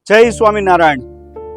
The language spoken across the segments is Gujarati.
જય સ્વામિનારાયણ।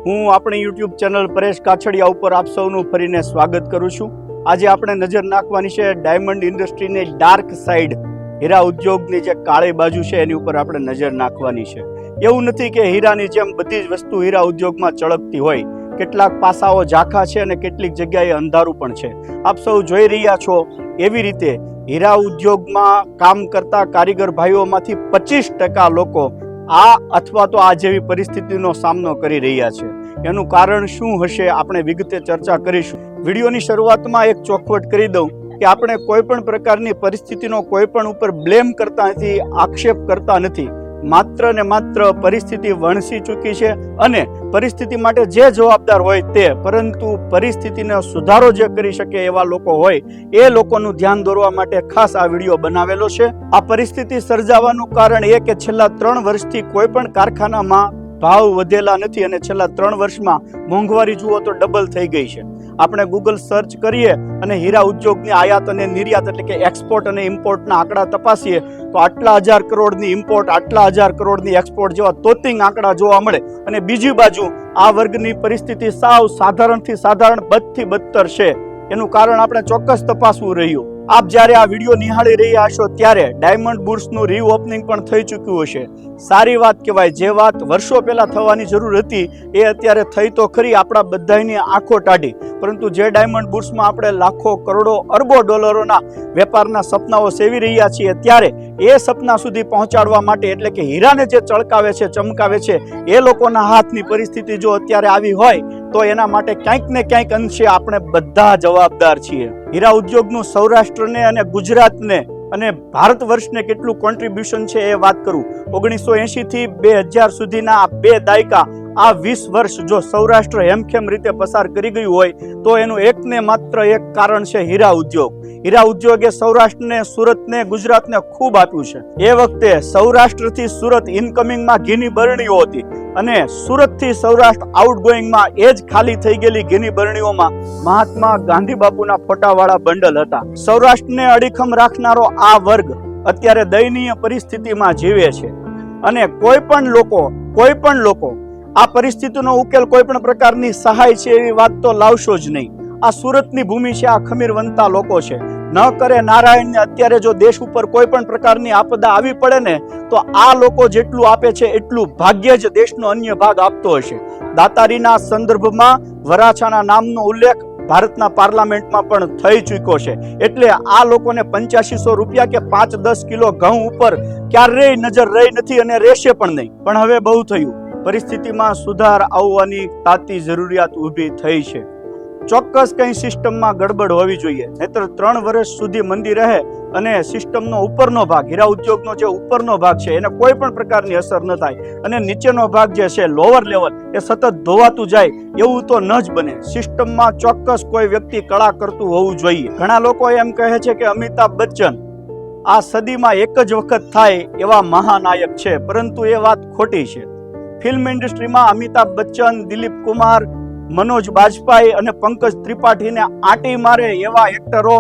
હું આપણી યુટ્યુબ ચેનલ પરેશ કાછડિયા ઉપર આપ સૌનું ફરીને સ્વાગત કરું છું। આજે આપણે નજર નાખવાની છે ડાયમંડ ઇન્ડસ્ટ્રીની ડાર્ક સાઈડ, હીરા ઉદ્યોગની જે કાળી બાજુ છે એની ઉપર આપણે નજર નાખવાની છે। એવું નથી કે હીરાની જેમ બધી જ વસ્તુ હીરા ઉદ્યોગમાં ચળકતી હોય, કેટલાક પાસાઓ ઝાંખા છે અને કેટલીક જગ્યાએ અંધારું પણ છે। આપ સૌ જોઈ રહ્યા છો એવી રીતે હીરા ઉદ્યોગમાં કામ કરતા કારીગર ભાઈઓમાંથી 25% લોકો આ અથવા તો આ જેવી પરિસ્થિતિનો સામનો કરી રહ્યા છે। એનું કારણ શું હશે આપણે વિગતે ચર્ચા કરીશું। વિડીયોની શરૂઆતમાં એક ચોખવટ કરી દઉં કે આપણે કોઈ પણ પ્રકારની પરિસ્થિતિનો કોઈ પણ ઉપર બ્લેમ કરતા નથી, આક્ષેપ કરતા નથી। માત્ર ને માત્ર પરિસ્થિતિ વણસી ચૂકી છે અને પરિસ્થિતિ માટે જે જવાબદાર હોય તે, પરંતુ પરિસ્થિતિનો સુધારો જે કરી શકે એવા લોકો હોય એ લોકોનું ધ્યાન દોરવા માટે ખાસ આ વિડીયો બનાવેલો છે। આ પરિસ્થિતિ સર્જાવાનું કારણ એ કે છેલ્લા 3 વર્ષથી કોઈ પણ કારખાનામાં ભાવ વધેલા નથી અને છેલ્લા 3 વર્ષમાં મોંઘવારી જુઓ તો ડબલ થઈ ગઈ છે। આપણે ગૂગલ સર્ચ કરીએ અને હીરા ઉદ્યોગની આયાત અને નિર્યાત એટલે કે એક્સપોર્ટ અને ઇમ્પોર્ટના આંકડા તપાસીએ તો આટલા 1000 કરોડની ઇમ્પોર્ટ, આટલા 1000 કરોડની એક્સપોર્ટ જેવા તોતિંગ આંકડા જોવા મળે। અને બીજી બાજુ આ વર્ગની પરિસ્થિતિ સાવ સાધારણથી સાધારણ, બદથી બદતર છે। એનું કારણ આપણે ચોક્કસ તપાસવું રહ્યું। આપ જ્યારે આ વિડીયો નિહાળી રહ્યા હશો ત્યારે ડાયમંડ બુર્સનું રીઓપનિંગ પણ થઈ ચૂક્યું હશે। સારી વાત કહેવાય। જે વાત વર્ષો પહેલા થવાની જરૂર હતી એ અત્યારે થઈ તો ખરી, આપણા બધાની આંખો ટાઢી, પરંતુ જે ડાયમંડ બુર્સમાં આપણે લાખો કરોડો અરબો ડોલરોના વેપારના સપનાઓ સેવી રહ્યા છીએ ત્યારે એ સપના સુધી પહોંચાડવા માટે એટલે કે હીરાને જે ચળકાવે છે, ચમકાવે છે, એ લોકોના હાથની પરિસ્થિતિ જો અત્યારે આવી હોય તો એના માટે ક્યાંક ને ક્યાંક અંશે આપણે બધા જવાબદાર છીએ। હીરા ઉદ્યોગનું સૌરાષ્ટ્રને અને ગુજરાતને અને ભારત વર્ષને કેટલું કોન્ટ્રીબ્યુશન છે એ વાત કરું। 1980 થી 2000 સુધીના આ 2 દાયકા, આ 20 વર્ષ જો સૌરાષ્ટ્ર હેમખેમ રીતે પસાર કરી ગયું હોય તો એનું એકને માત્ર એક કારણ છે હીરા ઉદ્યોગ। હીરા ઉદ્યોગે સૌરાષ્ટ્રને, સુરતને, ગુજરાતને ખૂબ આપ્યું છે। એ વખતે સૌરાષ્ટ્રથી સુરત ઇનકમિંગમાં ઘીની બરણીઓ હતી અને સુરતથી સૌરાષ્ટ્ર આઉટગોઈંગમાં એ જ ખાલી થઈ ગયેલી ઘીની બરણીઓમાં મહાત્મા ગાંધી બાપુના ફોટાવાળા બંડલ હતા। સૌરાષ્ટ્રને અડીખમ રાખનારો આ વર્ગ અત્યારે દયનીય પરિસ્થિતિમાં જીવે છે અને કોઈ પણ લોકો આ પરિસ્થિતિનો ઉકેલ કોઈ પણ પ્રકારની સહાય છે એવી વાત તો લાવશો જ નહીં। આ સુરતની ભૂમિ છે, આ ખમીર વંતા લોકો છે। ન કરે નારાયણને અત્યારે જો દેશ ઉપર કોઈ પણ પ્રકારની આપદા આવી પડે ને તો આ લોકો જેટલું આપે છે એટલું ભાગ્ય જ દેશનો અન્ય ભાગ આપતો હશે। દાતારીના સંદર્ભમાં વરાછાના નામનો ઉલ્લેખ ભારતના પાર્લામેન્ટમાં પણ થઈ ચૂક્યો છે। એટલે આ લોકોને 8500 રૂપિયા કે 5-10 કિલો ઘઉં ઉપર ક્યારેય નજર રહી નથી અને રહેશે પણ નહીં। પણ હવે બહુ થયું, પરિસ્થિતિમાં સુધાર આવવાની તાતી જરૂરિયાત ઊભી થઈ છે। ચોક્કસ કંઈ સિસ્ટમમાં ગડબડ હોવી જોઈએ, નહીતર 3 વર્ષ સુધી મંદી રહે અને સિસ્ટમનો ઉપરનો ભાગ, હીરા ઉદ્યોગનો જે ઉપરનો ભાગ છે એને કોઈ પણ પ્રકારની અસર ન થાય અને નીચેનો ભાગ જે છે લોઅર લેવલ એ સતત ધોવાતું જાય એવું તો ન જ બને। સિસ્ટમમાં ચોક્કસ કોઈ વ્યક્તિ કળા કરતું હોવું જોઈએ। ઘણા લોકો એમ કહે છે કે અમિતાભ બચ્ચન આ સદીમાં એક જ વખત થાય એવા મહાનાયક છે, પરંતુ એ વાત ખોટી છે। ફિલ્મ ઇન્ડસ્ટ્રીમાં અમિતાભ બચ્ચન, દિલીપ કુમાર, મનોજ બાજપાઈ અને પંકજ ત્રિપાઠીને આંટી મારે એવા એક્ટરો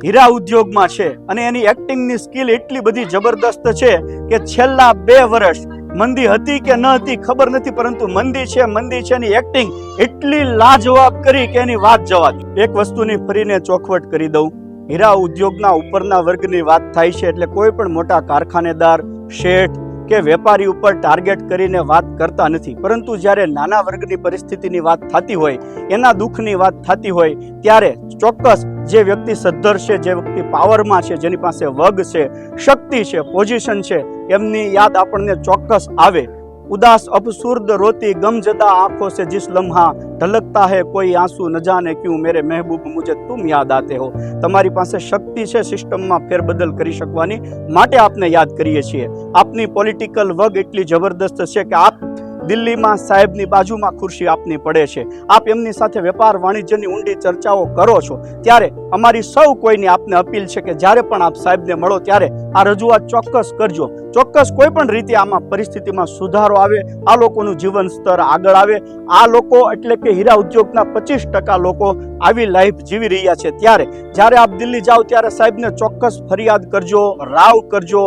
હીરા ઉદ્યોગમાં છે અને એની એક્ટિંગની સ્કિલ એટલી બધી જબરદસ્ત છે કે છેલ્લા 2 વર્ષ મંદી હતી કે ન હતી ખબર નથી, પરંતુ મંદી છે એની એક્ટિંગ એટલી લાજવાબ કરી કે એની વાત જવા દો। એક વસ્તુની ફરીને ચોખવટ કરી દઉં, હીરા ઉદ્યોગના ઉપરના વર્ગની વાત થાય છે એટલે કોઈ પણ મોટા કારખાનેદાર, શેઠ કે વેપારી ઉપર ટાર્ગેટ કરીને વાત કરતા નથી, પરંતુ જ્યારે નાના વર્ગની પરિસ્થિતિની વાત થતી હોય, એના દુઃખની વાત થતી હોય ત્યારે ચોક્કસ જે વ્યક્તિ સદ્ધર છે, જે વ્યક્તિ પાવરમાં છે, જેની પાસે વગ છે, શક્તિ છે, પોઝિશન છે, એમની યાદ આપણને ચોક્કસ આવે। उदास अबसुर्द रोती गमजदा आंखों से जिस लम्हा ढलकता है कोई आंसू न जाने क्यों मेरे महबूब मुझे तुम याद आते हो। તમારી પાસે શક્તિ છે સિસ્ટમમાં ફેરબદલ કરી શકવાની, માટે આપને યાદ કરીએ છીએ। આપની પોલિટિકલ વગ એટલી જબરદસ્ત છે કે આપ દિલ્હીમાં સાહેબની બાજુમાં ખુરશી આપની પડે છે, આપ એમની સાથે વેપાર વાણિજ્યની ઊંડી ચર્ચાઓ કરો છો। ત્યારે અમારી સૌ કોઈની આપને અપીલ છે કે જ્યારે પણ આપ સાહેબને મળો ત્યારે આ રજૂઆત ચોક્કસ કરજો। ચોક્કસ કોઈ પણ રીતે આમાં પરિસ્થિતિમાં સુધારો આવે, આ લોકોનું જીવન સ્તર આગળ આવે. આ લોકો એટલે કે હીરા ઉદ્યોગના 25% લોકો આવી લાઈફ જીવી રહ્યા છે. ત્યારે જ્યારે આપ દિલ્હી જાઓ ત્યારે સાહેબને ચોક્કસ ફરિયાદ કરજો, રાવ કરજો,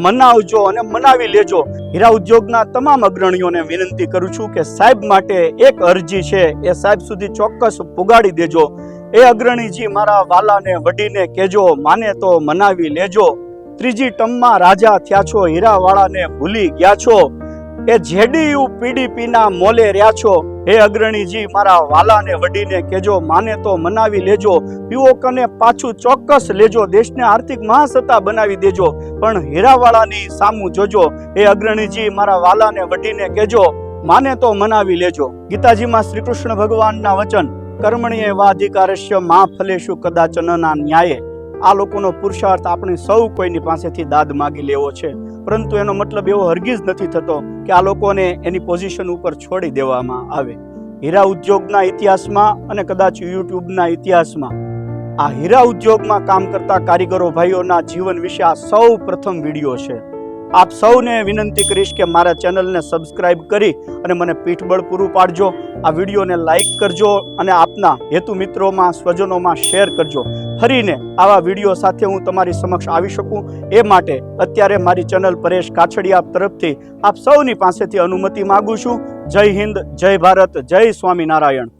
મનાવજો અને મનાવી લેજો. હીરા ઉદ્યોગના તમામ અગ્રણીઓને વિનંતી કરું છું કે સાહેબ માટે એક અરજી છે, એ સાહેબ સુધી ચોક્કસ પુગાડી દેજો. એ અગ્રણીજી મારા વાલાને વડીને કહેજો, માને તો મનાવી લેજો. ત્રીજી ટર્મમાં રાજા થયા છો, હીરાવાળાને ભૂલી ગયા છો. એ જેડીયુ પીડીપીના મોલે રહ્યા છો. હે અગ્રણીજી મારા વાલાને વડીને કહેજો, માને તો મનાવી લેજો. પીઓકને પાછું ચોક્કસ લેજો, દેશને આર્થિક મહાસત્તા બનાવી દેજો, પણ હીરાવાળાની સામું જોજો. હે અગ્રણીજી મારા વાલાને વડીને કહેજો, માને તો મનાવી લેજો. ગીતાજીમાં શ્રી કૃષ્ણ ભગવાનના વચન, કર્મણીએ વાધિકારસ્ય મા ફલેષુ કદાચનના ન્યાયે. આ લોકોનો પુરુષાર્થ આપણે સૌ કોઈની પાસેથી દાદ માગી લેવો છે, પરંતુ એનો મતલબ એવો હરગીઝ નથી થતો કે આ લોકોને એની પોઝિશન ઉપર છોડી દેવામાં આવે. હીરા ઉદ્યોગના ઇતિહાસમાં અને કદાચ યુટ્યુબના ઇતિહાસમાં આ હીરા ઉદ્યોગમાં કામ કરતા કારીગરો ભાઈઓના જીવન વિશે આ સૌ પ્રથમ વિડીયો છે. આપ સૌને વિનંતી કરીશ કે મારા ચેનલને સબસ્ક્રાઇબ કરી અને મને પીઠબળ પૂરું પાડજો. આ વિડીયોને લાઈક કરજો અને આપના હેતુ મિત્રોમાં, સ્વજનોમાં શેર કરજો. ફરીને આવા વિડીયો સાથે હું તમારી સમક્ષ આવી શકું એ માટે અત્યારે મારી ચેનલ પરેશ કાછડિયા તરફથી આપ સૌની પાસેથી અનુમતિ માગું છું. જય હિન્દ, જય ભારત, જય સ્વામિનારાયણ.